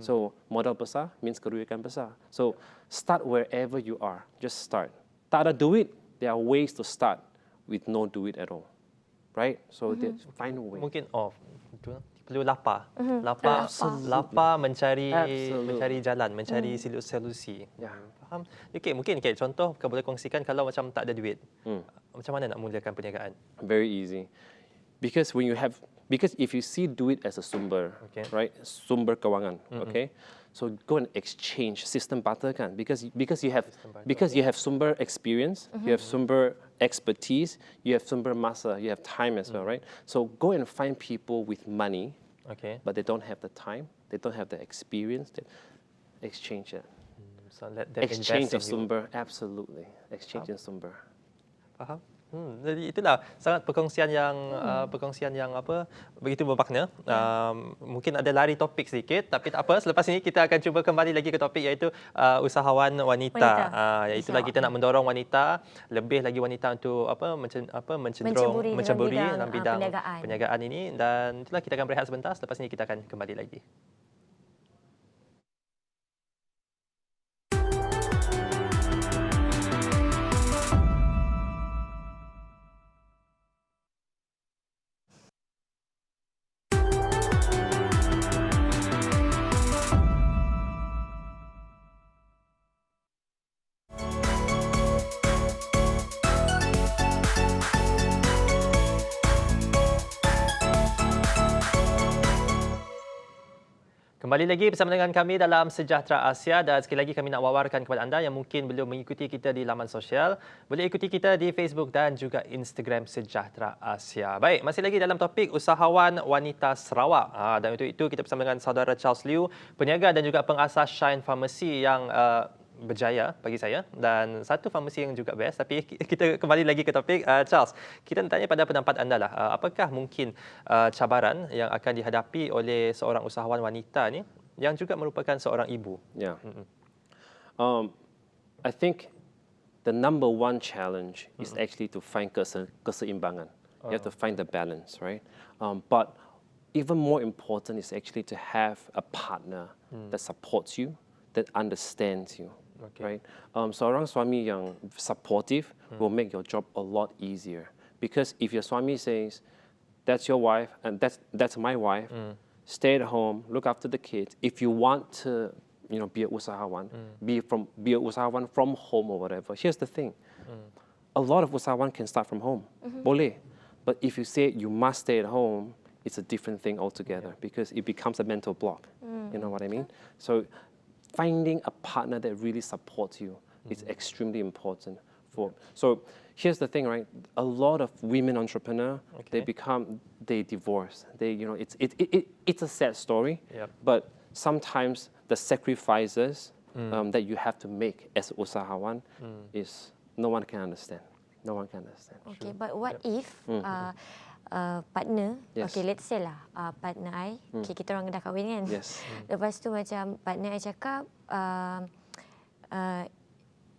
So modal besar means kerugian besar. So start wherever you are. Just start. Tak ada duit, there are ways to start with no duit at all. Right? So find a way. Mungkin perlu lapar. Lapar mencari jalan, mencari solusi. Faham? Okay, mungkin contoh kau boleh kongsikan kalau macam tak ada duit. Macam mana nak mulakan perniagaan? Very easy. Because if you see duit as a sumber, right? Sumber kewangan, okay? So go and exchange system barter kan? Because you have sumber experience, you have sumber expertise, you have sumber masa, you have time as well, right? So go and find people with money, but they don't have the time, they don't have the experience. Exchange it. So let them Exchange invest of sumber, absolutely. Exchange in sumber. Faham? Jadi itulah sangat perkongsian yang apa begitu bermakna. Mungkin ada lari topik sedikit, tapi tak apa. Selepas ini kita akan cuba kembali lagi ke topik iaitu usahawan wanita. Iaitulah kita nak mendorong wanita, lebih lagi wanita untuk menceburi dalam bidang perniagaan ini. Dan itulah kita akan berehat sebentar. Selepas ini kita akan kembali lagi. Kembali lagi bersama dengan kami dalam Sejahtera Asia dan sekali lagi kami nak wawarkan kepada anda yang mungkin belum mengikuti kita di laman sosial, boleh ikuti kita di Facebook dan juga Instagram Sejahtera Asia. Baik, masih lagi dalam topik usahawan wanita Sarawak. Dan untuk itu kita bersama dengan saudara Charles Liu, peniaga dan juga pengasas Shine Pharmacy yang berjaya bagi saya dan satu farmasi yang juga best. Tapi kita kembali lagi ke topik. Charles, kita nak tanya pada pendapat anda lah. Apakah mungkin cabaran yang akan dihadapi oleh seorang usahawan wanita ni yang juga merupakan seorang ibu? Yeah. I think the number one challenge is actually to find keseimbangan. You have to find the balance, right? But even more important is actually to have a partner that supports you, that understands you. Right? Seorang suami yang supportive will make your job a lot easier. Because if your suami says, that's your wife and that's my wife, stay at home, look after the kids. If you want to, be a usahawan, be a usahawan from home or whatever. Here's the thing. A lot of usahawan can start from home. Boleh. But if you say you must stay at home, it's a different thing altogether because it becomes a mental block. You know what I mean? So finding a partner that really supports you is extremely important. So here's the thing, right? A lot of women entrepreneurs, they divorce. It's a sad story, but sometimes the sacrifices that you have to make as usahawan is no one can understand. No one can understand. Okay, but what if partner, Yes. okay, let's say lah partner I, okay, kita orang dah kahwin kan. Yes. Lepas tu macam partner I cakap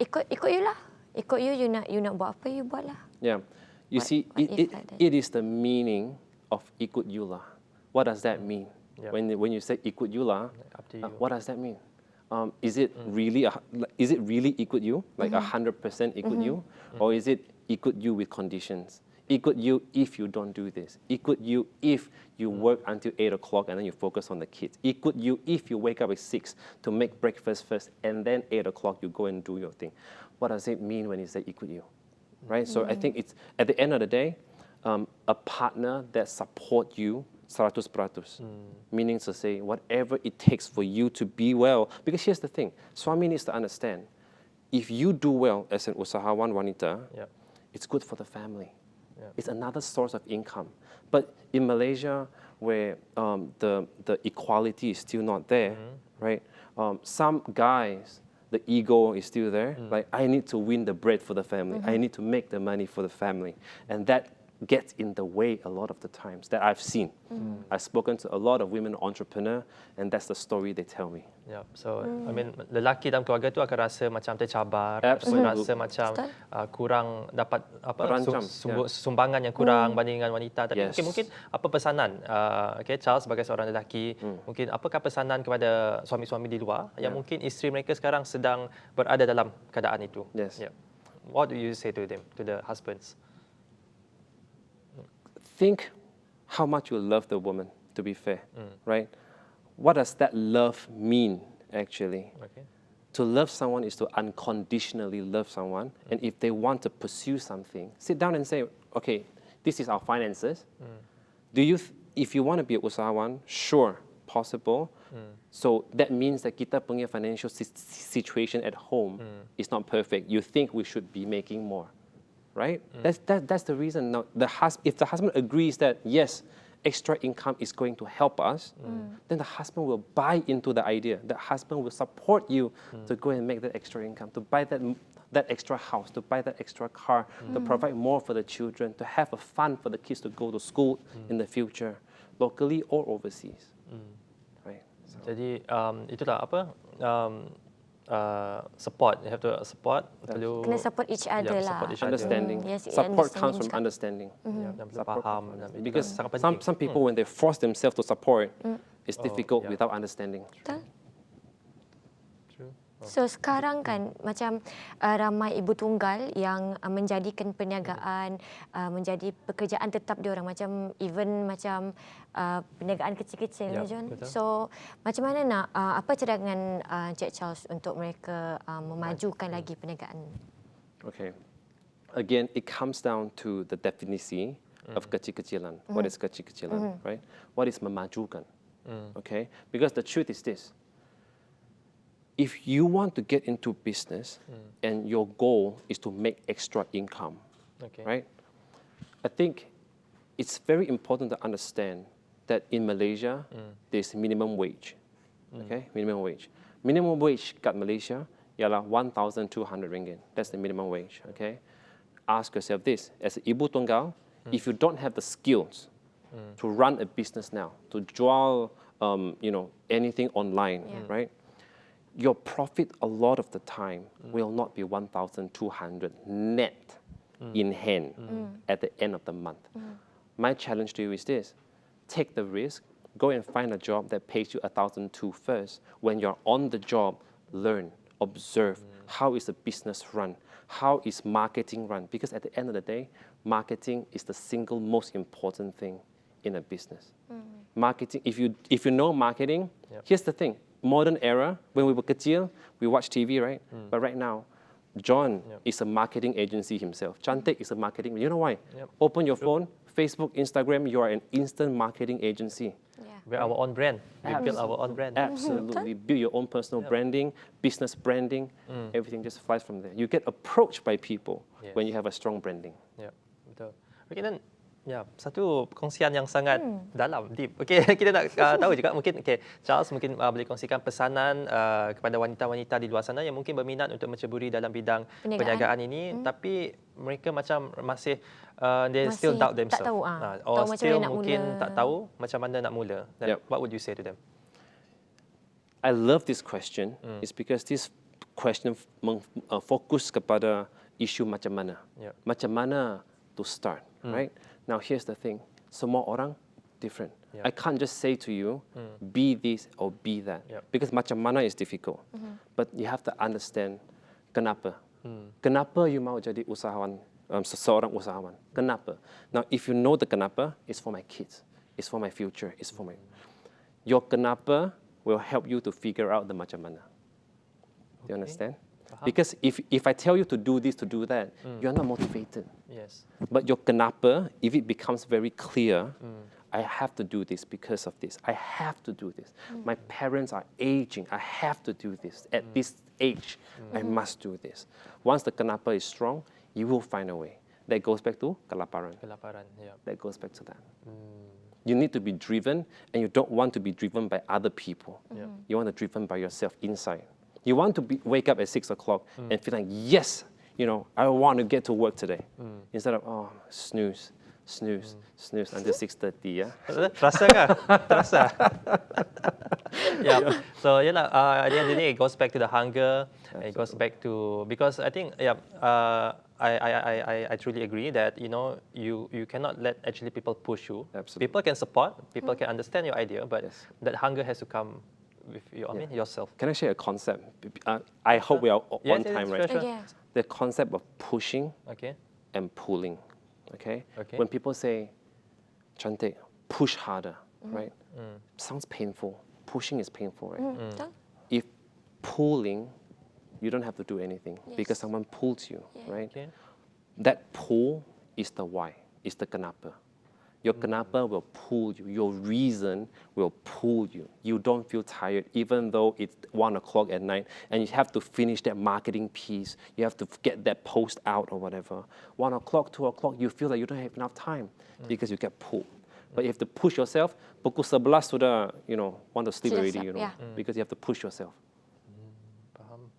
ikut you lah, ikut you nak buat apa you buat lah. Yeah. You see, it is the meaning of ikut you lah. What does that mean? Yeah. When you say ikut you lah, Up to you. what does that mean? Is it really ikut you, like 100% ikut you, or is it ikut you with conditions? Ikut you if you don't do this. Ikut you if you work until 8 o'clock and then you focus on the kids. Ikut you if you wake up at 6 to make breakfast first and then 8 o'clock you go and do your thing. What does it mean when you say ikut you? Right? So I think it's, at the end of the day, a partner that support you 100%. Meaning to say, whatever it takes for you to be well. Because here's the thing, Swami needs to understand, if you do well as an usahawan wanita, Yep. it's good for the family. Yeah. It's another source of income. But in Malaysia, where the equality is still not there, right? Some guys, the ego is still there. Like, I need to win the bread for the family. I need to make the money for the family. And that gets in the way a lot of the times that I've seen. I've spoken to a lot of women entrepreneurs, and that's the story they tell me. Yeah. So I mean, lelaki dalam keluarga tu akan rasa macam tercabar, Absolutely. ataupun rasa macam kurang dapat Terancam, sumbangan yang kurang banding dengan wanita. Tapi Yes. mungkin apa pesanan okay, Charles sebagai seorang lelaki, mungkin apakah pesanan kepada suami-suami di luar yang mungkin isteri mereka sekarang sedang berada dalam keadaan itu? Yes. Yeah. What do you say to them, to the husbands? Think how much you love the woman, to be fair, right? What does that love mean, actually? Okay. To love someone is to unconditionally love someone. And if they want to pursue something, sit down and say, okay, this is our finances. Do you, if you want to be a usahawan, sure, possible. So that means that kita punya financial situation at home is not perfect. You think we should be making more, right? That's the reason. Now, if the husband agrees that, yes, extra income is going to help us, then the husband will buy into the idea. The husband will support you to go and make that extra income, to buy that extra house, to buy that extra car, to provide more for the children, to have a fund for the kids to go to school in the future, locally or overseas. Right? So, Jadi itulah apa support. You have to support. Perlu Kena support each other lah. support each other. understanding. Yes, Support understanding comes from cakap. understanding. Ya, dan perlu Support faham. comes from Dan itu Because sangat penting. some people, when they force themselves to support, it's difficult yeah. without understanding. Betul? True. So sekarang kan macam ramai ibu tunggal yang menjadikan perniagaan menjadi pekerjaan tetap diorang, macam even macam perniagaan kecil-kecil Ya, John. betul. So macam mana nak apa cadangan Cik Charles untuk mereka memajukan lagi perniagaan? Okay. Again, it comes down to the definition of kecil-kecilan. What is kecil-kecilan, right? What is memajukan? Okay? Because the truth is this. If you want to get into business and your goal is to make extra income, Okay. right? I think it's very important to understand that in Malaysia, there's minimum wage. Okay, minimum wage. Minimum wage kat Malaysia ialah 1,200 ringgit. That's the minimum wage. Okay, ask yourself this: as an ibu tunggal, if you don't have the skills to run a business now, to jual, anything online, right? Your profit a lot of the time will not be 1,200 net in hand at the end of the month. My challenge to you is this: take the risk, go and find a job that pays you 1,200 first. When you're on the job, learn, observe how is the business run, how is marketing run. Because at the end of the day, marketing is the single most important thing in a business. Marketing, if you know marketing, here's the thing. Modern era, when we were kecil, we watch TV, right? But right now, John is a marketing agency himself. Chantek is a marketing. You know why? Yep. Open your phone, Facebook, Instagram, you are an instant marketing agency. Yeah. We're our own brand. We build our own brand. Absolutely. Build your own personal branding, business branding, everything just flies from there. You get approached by people when you have a strong branding. Ya, betul. Okey, dan satu perkongsian yang sangat dalam, deep. Okey, kita nak tahu juga mungkin Charles mungkin boleh kongsikan pesanan kepada wanita-wanita di luar sana yang mungkin berminat untuk menceburi dalam bidang perniagaan ini, tapi mereka macam masih they Masih still doubt tak themselves. tahu, Or tahu macam still mana nak mungkin mula. tak tahu macam mana nak mula. Dan Yep. what would you say to them? I love this question. It's because this question fokus kepada isu macam mana. Yep. Macam mana to start, right? Now here's the thing. Semua orang different. Yep. I can't just say to you, be this or be that. Yep. Because macam mana is difficult. But you have to understand kenapa. Kenapa you mau jadi usahawan, seseorang usahawan? Kenapa? Now if you know the kenapa, it's for my kids. It's for my future. It's for my... Your kenapa will help you to figure out the macam mana. Do you understand? Because if I tell you to do this, to do that, you're not motivated. Yes. But your kenapa, if it becomes very clear, I have to do this because of this. I have to do this. My parents are aging. I have to do this. At this age, I must do this. Once the kenapa is strong, you will find a way. That goes back to kelaparan. Kelaparan, ya. That goes back to that. You need to be driven, and you don't want to be driven by other people. You want to be driven by yourself inside. You want to wake up at 6 o'clock and feel like, yes, I want to get to work today. Instead of, snooze until 6:30, ya. Terasa kan? Terasa. Yeah. So at the end of the day, it goes back to the hunger. It goes back to, because I think I truly agree that you cannot let actually people push you. Absolutely. People can support, people can understand your idea, but Yes. that hunger has to come with yourself. Can I share a concept? I hope we are on time, right? Sure. Yeah. The concept of pushing Okay. and pulling. Okay? Okay. When people say, Cantik, push harder, right? Sounds painful. Pushing is painful, right? Betul? If pulling, you don't have to do anything because Yes. someone pulls you, right? Okay. That pull is the why, is the kenapa. Your kenapa will pull you. Your reason will pull you. You don't feel tired even though it's 1 o'clock at night and you have to finish that marketing piece. You have to get that post out or whatever. 1 o'clock, 2 o'clock, you feel like you don't have enough time because you get pulled. But you have to push yourself. Pukul 11 sudah, want to sleep Sudah already, siap, yeah. because you have to push yourself. Faham.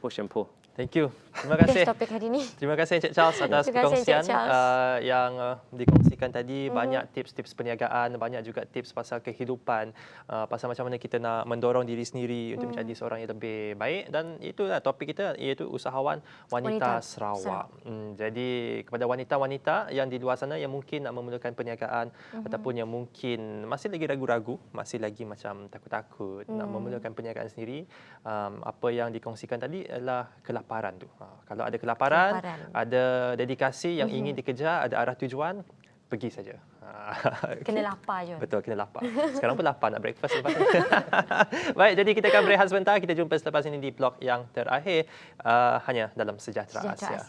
Push and pull. Thank you. Terima kasih. Best topik hari ni. Terima kasih Encik Charles atas Terima kasih, Encik perkongsian Charles. yang dikongsikan tadi. Banyak tips-tips perniagaan, banyak juga tips pasal kehidupan, pasal macam mana kita nak mendorong diri sendiri untuk menjadi seorang yang lebih baik. Dan itulah topik kita, iaitu usahawan wanita Sarawak. Jadi kepada wanita-wanita yang di luar sana yang mungkin nak memulakan perniagaan ataupun yang mungkin masih lagi ragu-ragu, masih lagi macam takut-takut nak memulakan perniagaan sendiri, apa yang dikongsikan tadi adalah kelaparan tu. Kalau ada kelaparan, ada dedikasi yang ingin dikejar, ada arah tujuan, pergi saja. Kena lapar je. Betul, kena lapar. Sekarang pun lapar nak breakfast lepas ni. Baik, jadi kita akan berehat sebentar. Kita jumpa selepas ini di blok yang terakhir, hanya dalam Sejahtera Asia.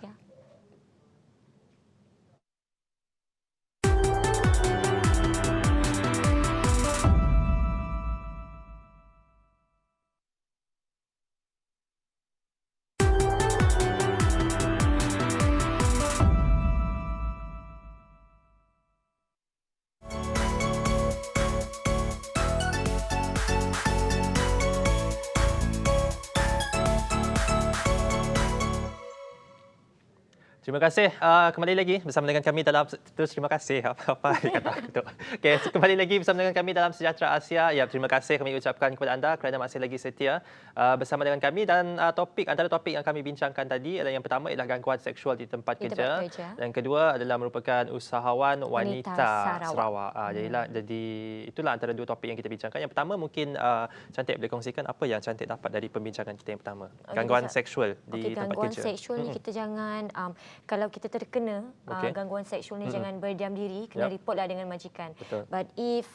Terima kasih kembali lagi bersama dengan kami dalam terima kasih apa kata aku tu. Okey, kembali lagi bersama dengan kami dalam Sejahtera Asia. Ya, terima kasih kami ucapkan kepada anda kerana masih lagi setia bersama dengan kami, dan antara topik yang kami bincangkan tadi adalah yang pertama ialah gangguan seksual di tempat kerja. Dan kedua adalah merupakan usahawan wanita Sarawak. Jadi itulah antara dua topik yang kita bincangkan. Yang pertama mungkin Cantik boleh kongsikan apa yang Cantik dapat dari pembincangan kita yang pertama. Gangguan seksual di tempat kerja. Gangguan seksual ni kita jangan kalau kita terkena gangguan seksual ni jangan berdiam diri, kena reportlah dengan majikan. Betul. But if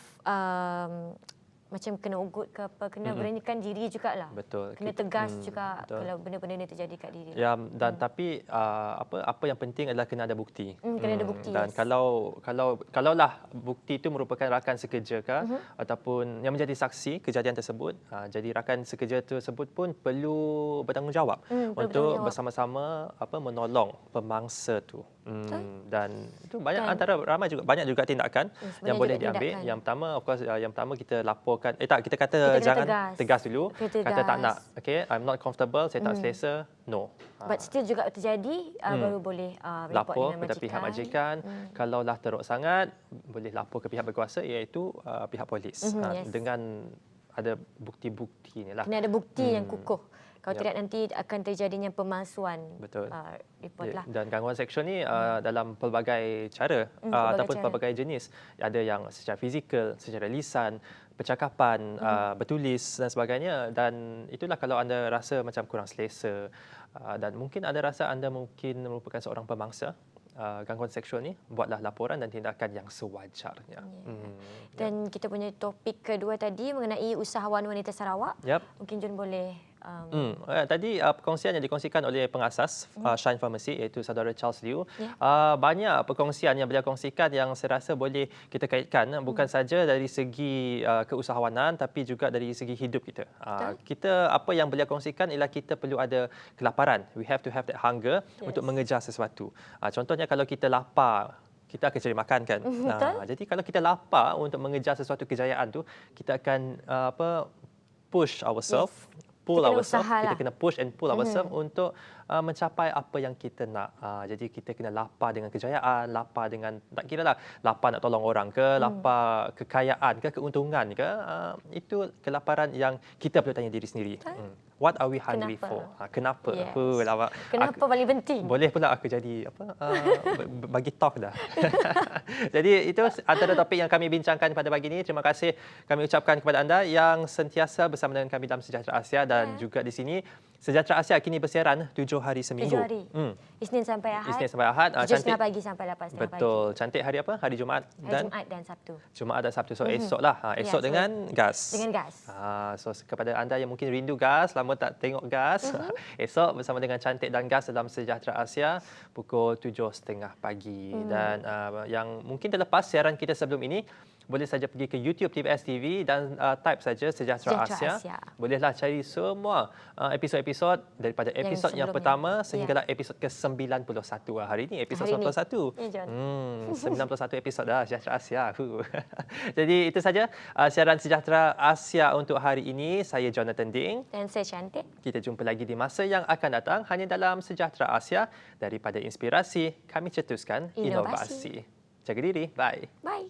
macam kena ugut ke apa, kena beranikan diri jugalah. Betul. Kena tegas juga betul. kalau benda-benda ni terjadi kat diri. Ya, dan tapi apa yang penting adalah kena ada bukti. Kena ada bukti. Dan kalaulah bukti itu merupakan rakan sekerja ke ataupun yang menjadi saksi kejadian tersebut, jadi rakan sekerja tersebut pun perlu bertanggungjawab untuk bersama-sama menolong pemangsa tu. Dan itu banyak juga tindakan yang boleh diambil. Yang pertama, of course, yang pertama kita laporkan. Kita kata jangan tegas dulu. Kata tak nak. Okay, I'm not comfortable. Saya tak selesa. No. But still juga terjadi, baru boleh lapor dengan kepada pihak majikan. Kalaulah teruk sangat, boleh lapor ke pihak berkuasa, iaitu pihak polis. Dengan ada bukti-bukti ni lah. Kena ada bukti yang kukuh. Kalau tidak nanti akan terjadinya pemalsuan. Betul. Report lah. Dan gangguan seksual ni dalam pelbagai cara ataupun pelbagai jenis. Ada yang secara fizikal, secara lisan, percakapan, bertulis dan sebagainya. Dan itulah kalau anda rasa macam kurang selesa dan mungkin anda rasa anda mungkin merupakan seorang pemangsa gangguan seksual ni, buatlah laporan dan tindakan yang sewajarnya. Dan kita punya topik kedua tadi mengenai usahawan wanita Sarawak. Mungkin Jun boleh Tadi perkongsian yang dikongsikan oleh pengasas Shine Pharmacy iaitu saudara Charles Liu. Ya. Banyak perkongsian yang beliau kongsikan yang saya rasa boleh kita kaitkan bukan saja dari segi keusahawanan tapi juga dari segi hidup kita. Kita apa yang beliau kongsikan ialah kita perlu ada kelaparan. We have to have that hunger untuk mengejar sesuatu. Contohnya kalau kita lapar, kita akan cari makan kan. Jadi kalau kita lapar untuk mengejar sesuatu kejayaan tu, kita akan push ourselves, pull Kita kena ourselves, usaha kita lah. kena push and pull ourselves untuk mencapai apa yang kita nak. Jadi kita kena lapar dengan kejayaan, lapar dengan tak kira lah lapar nak tolong orang ke, lapar kekayaan ke, keuntungan ke, itu kelaparan yang kita perlu tanya diri sendiri. What are we hungry Kenapa? for? Kenapa? Yes. Lawak. Kenapa paling penting? Boleh pula aku jadi bagi talk dah. Jadi itu antara topik yang kami bincangkan pada pagi ini. Terima kasih kami ucapkan kepada anda yang sentiasa bersama dengan kami dalam Sejahtera Asia dan juga di sini Sejahtera Asia kini bersiaran 7 hari seminggu. 7 hari. Isnin sampai Ahad. Isnin sampai Ahad. 7.30 pagi sampai 8.30 pagi. Betul. Cantik hari apa? Hari Jumaat Hari Jumaat dan Sabtu. Jumaat dan Sabtu. So esok lah. Esok Ya, so dengan gas. Dengan gas. So kepada anda yang mungkin rindu gas, lama tak tengok gas, esok bersama dengan Cantik dan Gas dalam Sejahtera Asia pukul 7.30 pagi. Dan yang mungkin terlepas siaran kita sebelum ini, boleh saja pergi ke YouTube TVS TV dan type saja Sejahtera Asia. Bolehlah cari semua episod-episod daripada episod yang pertama sehinggalah episod ke-91. Hari ini episod 91. 91 episod dah Sejahtera Asia. Jadi itu saja siaran Sejahtera Asia untuk hari ini. Saya Jonathan Ding. Dan saya Cantik. Kita jumpa lagi di masa yang akan datang hanya dalam Sejahtera Asia. Daripada inspirasi, kami cetuskan inovasi. Jaga diri. Bye. Bye.